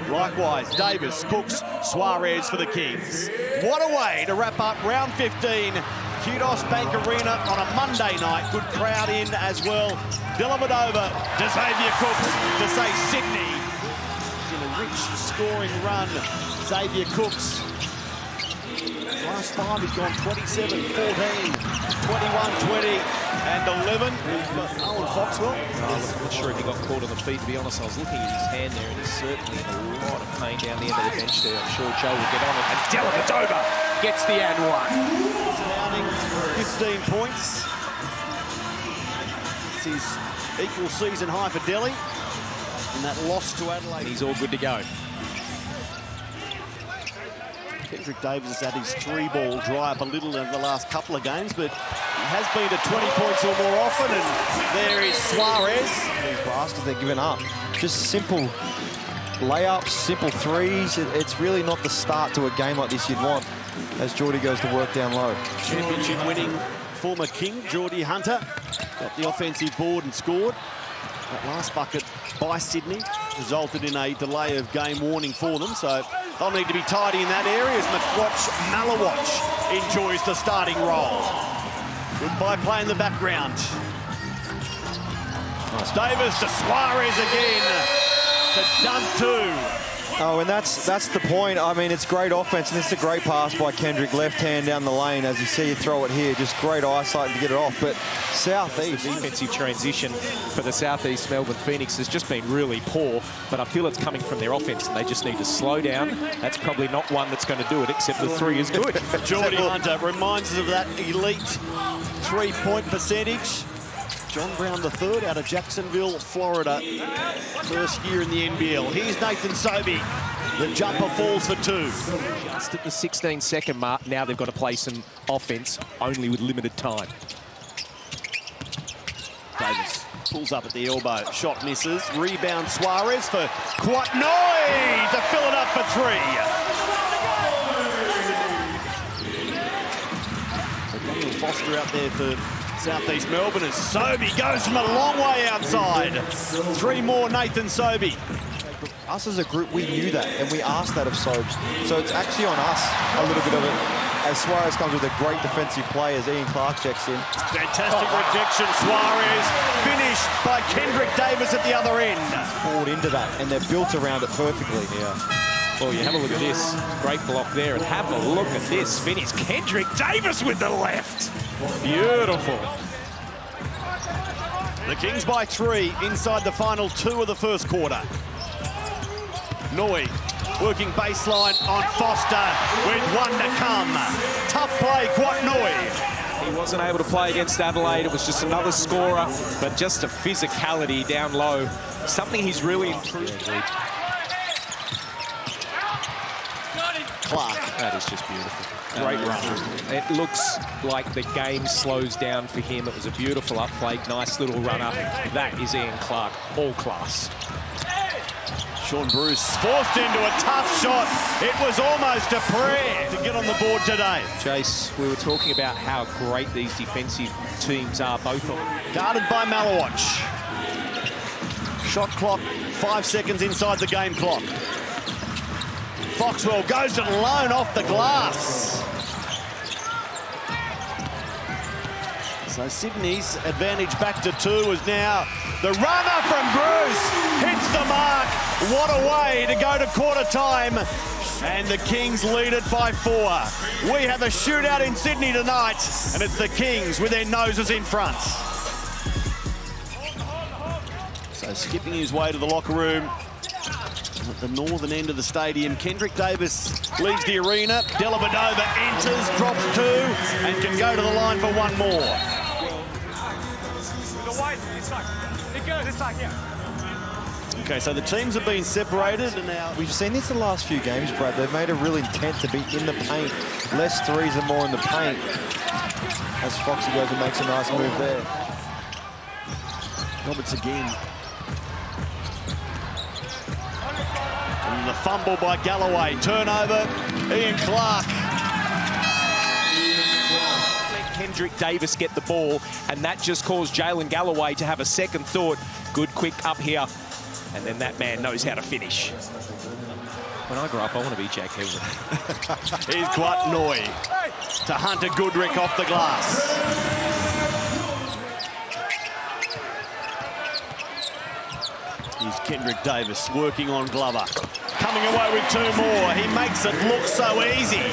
Likewise, Davis, Cooks, Suarez for the Kings. What a way to wrap up round 15. Kudos Bank Arena on a Monday night. Good crowd in as well. Dellavedova to Xavier Cooks to say Sydney. In a rich scoring run, Xavier Cooks. Last 5 he's gone 27, 14, 21, 20 and 11 for Owen Foxwell. I'm not sure if he got caught on the feet, to be honest. I was looking at his hand there and he's certainly in a lot of pain down the end of the bench there. I'm sure Joe will get on it. And Dellavedova gets the and one. Downing 15 points. It's his equal season high for Delhi. And that loss to Adelaide. And he's all good to go. Kendrick Davis has had his 3-ball dry up a little over the last couple of games, but he has been to 20 points or more often, and there is Suarez. These blasters, they're giving up. Just simple layups, simple threes. It's really not the start to a game like this you'd want as Geordie goes to work down low. Championship winning former King, Geordie Hunter, got the offensive board and scored. That last bucket by Sydney resulted in a delay of game warning for them, so they'll need to be tidy in that area as Malawatch enjoys the starting role. Goodbye play in the background. Nice. Davis to Suarez again. To dunk two. Oh, and that's the point. I mean, it's great offense, and it's a great pass by Kendrick, left hand down the lane. As you see, you throw it here, just great eyesight to get it off. But Southeast, the defensive transition for the Southeast Melbourne Phoenix has just been really poor, but I feel it's coming from their offense, and they just need to slow down. That's probably not one that's going to do it, except the three is good. Geordie Hunter reminds us of that elite three-point percentage. John Brown III out of Jacksonville, Florida. First year in the NBL. Here's Nathan Sobey. The jumper falls for two. Just at the 16-second mark, now they've got to play some offense, only with limited time. Davis pulls up at the elbow. Shot misses. Rebound Suarez for Kwatnoi to fill it up for three. So Daniel Foster out there for Southeast Melbourne, and Sobey goes from a long way outside. Three more, Nathan Sobey. Us as a group, we knew that, and we asked that of Sobes. So it's actually on us a little bit of it, as Suarez comes with a great defensive play as Ian Clark checks in. Fantastic rejection, Suarez. Finished by Kendrick Davis at the other end. Poured into that, and they're built around it perfectly. Yeah. Well, you have a look at this. Great block there, and have a look at this finish. Kendrick Davis with the left. Beautiful. The Kings by 3 inside the final 2 of the first quarter. Noi working baseline on Foster with one to come. Tough play, Kwatnoi. He wasn't able to play against Adelaide. It was just another scorer, but just a physicality down low. Something he's really improved. Clark. That is just beautiful. Great run. It looks like the game slows down for him. It was a beautiful up play, nice little runner. That is Ian Clark, all class. Sean Bruce forced into a tough shot. It was almost a prayer to get on the board today. Chase, we were talking about how great these defensive teams are, both of them. Guarded by Malawatch. Shot clock, 5 seconds inside the game clock. Foxwell goes it alone off the glass. So Sydney's advantage back to 2 is now the runner from Bruce hits the mark. What a way to go to quarter time. And the Kings lead it by 4. We have a shootout in Sydney tonight, and it's the Kings with their noses in front. So skipping his way to the locker room at the northern end of the stadium, Kendrick Davis leaves the arena. Dellavedova enters, drops 2, and can go to the line for one more. Okay, so the teams have been separated, and now we've seen this the last few games, Brad. They've made a real intent to be in the paint. Less threes and more in the paint. As Foxy goes and makes a nice move there. Roberts again. And the fumble by Galloway. Turnover, Ian Clark. Let Kendrick Davis get the ball, and that just caused Jalen Galloway to have a second thought. Good quick up here, and then that man knows how to finish. When I grow up, I want to be Jack Hilton. Here's Guatnoy to Hunter Goodrick off the glass. Here's Kendrick Davis working on Glover. Coming away with 2 more. He makes it look so easy.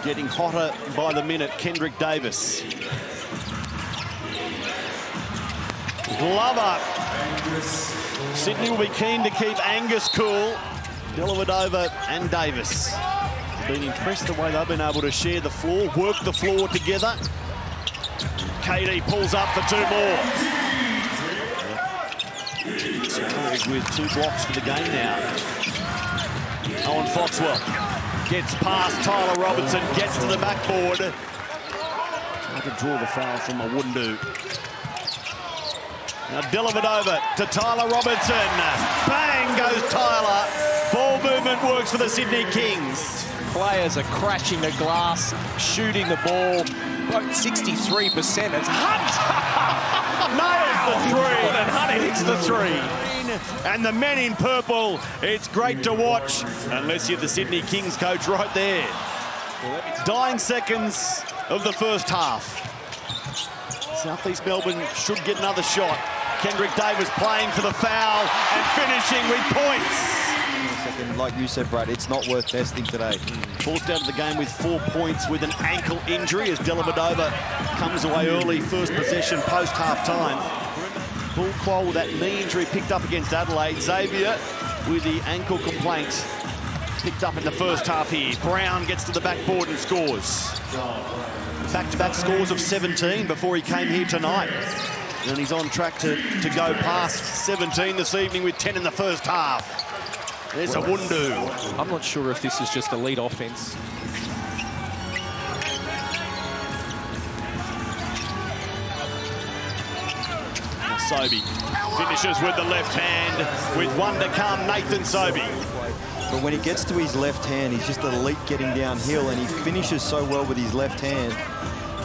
Getting hotter by the minute, Kendrick Davis. Glover. Sydney will be keen to keep Angus cool. Dellavedova and Davis. Been impressed the way they've been able to share the floor, work the floor together. KD pulls up for 2 more. Suarez with 2 blocks for the game now. Owen Foxwell gets past Tyler Robertson, gets to the backboard. Trying to draw the foul from Awundu. Now Dellavedova to Tyler Robertson. Bang goes Tyler. Ball movement works for the Sydney Kings. Players are crashing the glass, shooting the ball. About 63%. It's Hunt! Nails the 3. And Hunt hits the 3. And the men in purple, it's great to watch, unless you're the Sydney Kings coach right there. Dying seconds of the first half. Southeast Melbourne should get another shot. Kendrick Davis playing for the foul and finishing with points. Like you said, Brad, it's not worth testing today. Forced out of the game with 4 points with an ankle injury as Dellavedova comes away early, first possession post half-time. Bull Quoll with that knee injury picked up against Adelaide. Xavier with the ankle complaint picked up in the first half here. Brown gets to the backboard and scores. Back-to-back scores of 17 before he came here tonight. And he's on track to go past 17 this evening with 10 in the first half. There's Awundu. I'm not sure if this is just elite offense. Sobey finishes with the left hand. With 1 to come, Nathan Sobey. But when he gets to his left hand, he's just elite getting downhill, and he finishes so well with his left hand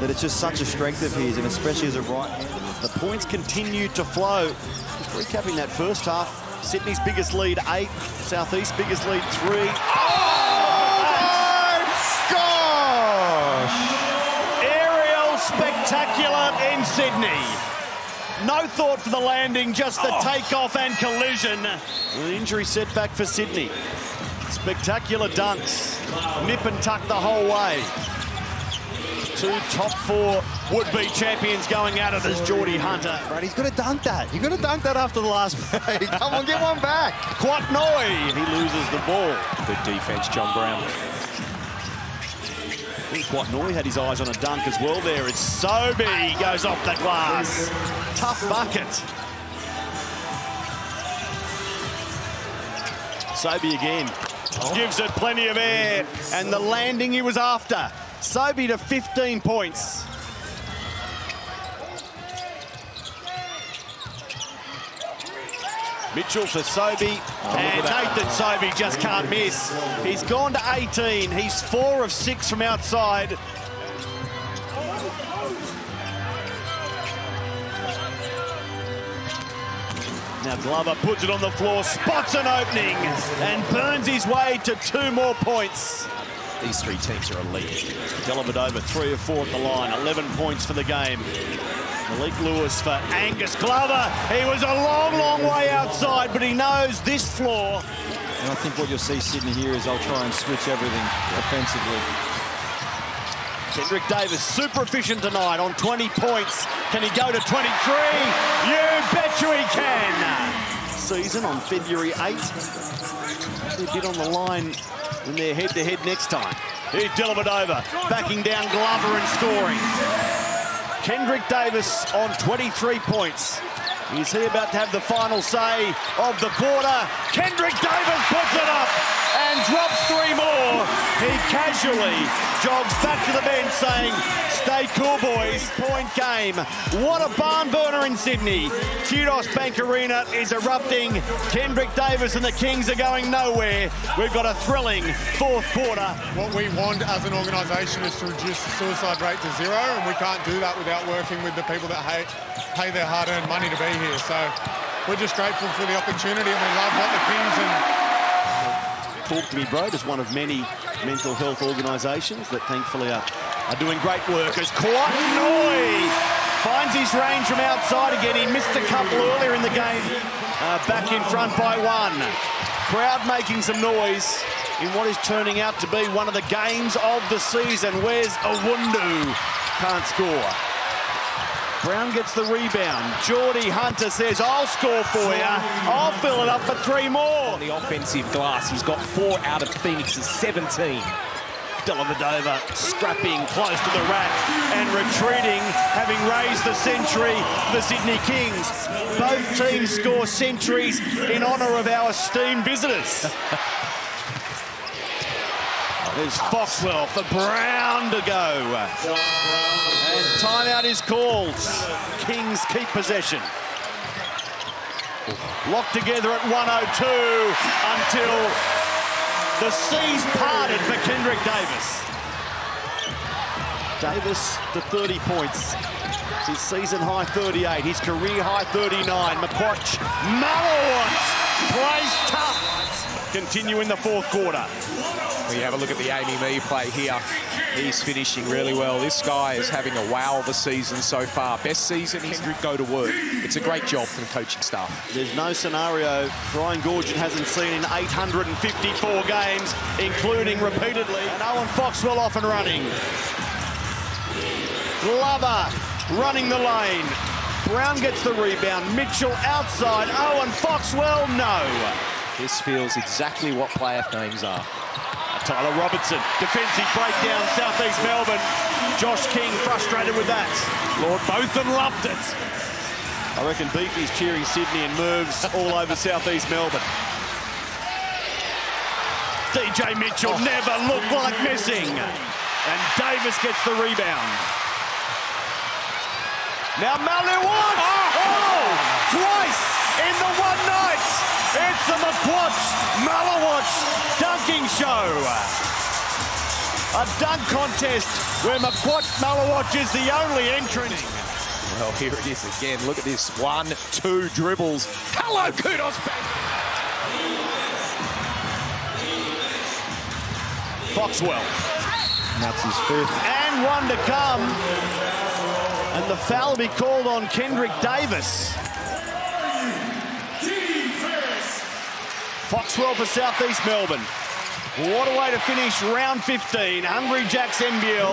that it's just such a strength of his, and especially as a right-hander. The points continue to flow. Just recapping that first half, Sydney's biggest lead 8, Southeast biggest lead 3. Oh my gosh! Aerial spectacular in Sydney. No thought for the landing, just the takeoff and collision. An injury setback for Sydney. Spectacular dunks. Nip and tuck the whole way. 2 top 4 would-be champions going at it as Geordie Hunter. Right, he's got to dunk that. You've got to dunk that after the last play. Come on, get one back. Guatnoy, he loses the ball. Good defense, John Brown. I think Guatnoy had his eyes on a dunk as well there. It's Sobey goes off the glass. Tough bucket. Sobey again. Gives it plenty of air. And the landing he was after. Sobey to 15 points. Mitchell for Sobey. And Nathan Sobey just can't miss. He's gone to 18. He's 4 of 6 from outside. Now Glover puts it on the floor, spots an opening, and burns his way to 2 more points. These 3 teams are elite. Dellavedova 3 of 4 at the line, 11 points for the game. Malik Lewis for Angus Glover. He was a long, long way outside, but he knows this floor. And I think what you'll see Sydney here is they'll try and switch everything offensively. Kendrick Davis, super efficient tonight on 20 points. Can he go to 23? You bet you he can. Season on February 8th. They did on the line in their head-to-head next time. Here's Dellavedova backing down Glover and scoring. Kendrick Davis on 23 points. Is he about to have the final say of the quarter? Kendrick Davis puts it up and drops 3 more. He casually jogs back to the bench saying, stay cool, boys. Point game. What a barn burner in Sydney. Kudos Bank Arena is erupting. Kendrick Davis and the Kings are going nowhere. We've got a thrilling 4th quarter. What we want as an organisation is to reduce the suicide rate to 0, and we can't do that without working with the people that pay their hard-earned money to be here. So we're just grateful for the opportunity, and we love what the Kings and Talk to Me Bro is one of many mental health organisations that thankfully are doing great work. As Kawhi finds his range from outside again. He missed a couple earlier in the game. Back in front by one. Crowd making some noise in what is turning out to be one of the games of the season. Where's Owundu? Can't score. Brown gets the rebound. Geordie Hunter says, I'll score for you. I'll fill it up for 3 more. On the offensive glass, he's got 4 out of Phoenix's 17. Dellavedova scrapping close to the rack and retreating, having raised the century for the Sydney Kings. Both teams score centuries in honour of our esteemed visitors. There's Foxwell for Brown to go. And timeout is called. Kings keep possession. Locked together at 102 until the seas parted for Kendrick Davis. Davis to 30 points. His season high 38, his career high 39. McQuatch, Malawat plays tough. Continue in the 4th quarter. We have a look at the Amy Mee play here. He's finishing really well. This guy is having a wow of a season so far. Best season he's go to work. It's a great job from the coaching staff. There's no scenario Brian Goorjian hasn't seen in 854 games, including repeatedly. And Owen Foxwell off and running. Glover running the lane. Brown gets the rebound. Mitchell outside. Owen Foxwell, no. This feels exactly what playoff games are. Tyler Robertson, defensive breakdown, southeast Melbourne. Josh King frustrated with that. Lord Botham loved it. I reckon Beefy's cheering Sydney and moves all over southeast Melbourne. DJ Mitchell never looked like missing. And Davis gets the rebound. Now Malawat! Twice in the one night! It's the McQuatch Malawat dunking show. A dunk contest where McQuatch Malawat is the only entrant. Well, here it is again. Look at this. 1, 2 dribbles. Hello, kudos back. Foxwell. That's his 5th. And one to come. And the foul will be called on Kendrick Davis. Foxwell for southeast Melbourne. What a way to finish round 15. Hungry Jacks NBL.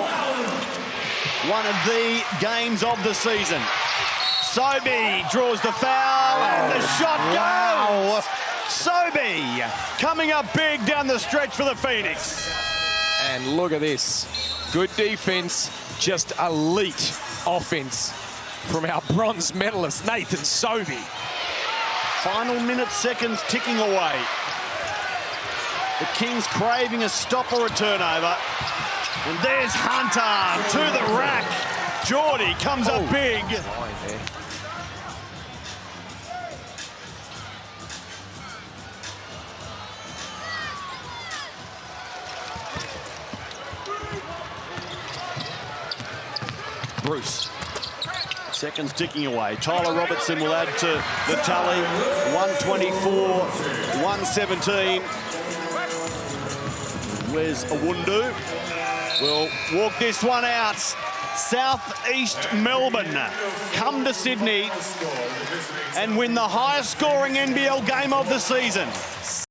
One of the games of the season. Sobey draws the foul and the shot goes. Sobey coming up big down the stretch for the Phoenix. And look at this. Good defense, just elite offense from our bronze medalist, Nathan Sobey. Final minutes, seconds ticking away. The Kings craving a stop or a turnover. And there's Hunter to the rack. Geordie comes up big. Bruce. Seconds ticking away. Tyler Robertson will add to the tally. 124, 117. Where's Owundu? We'll walk this one out. Southeast Melbourne come to Sydney and win the highest scoring NBL game of the season.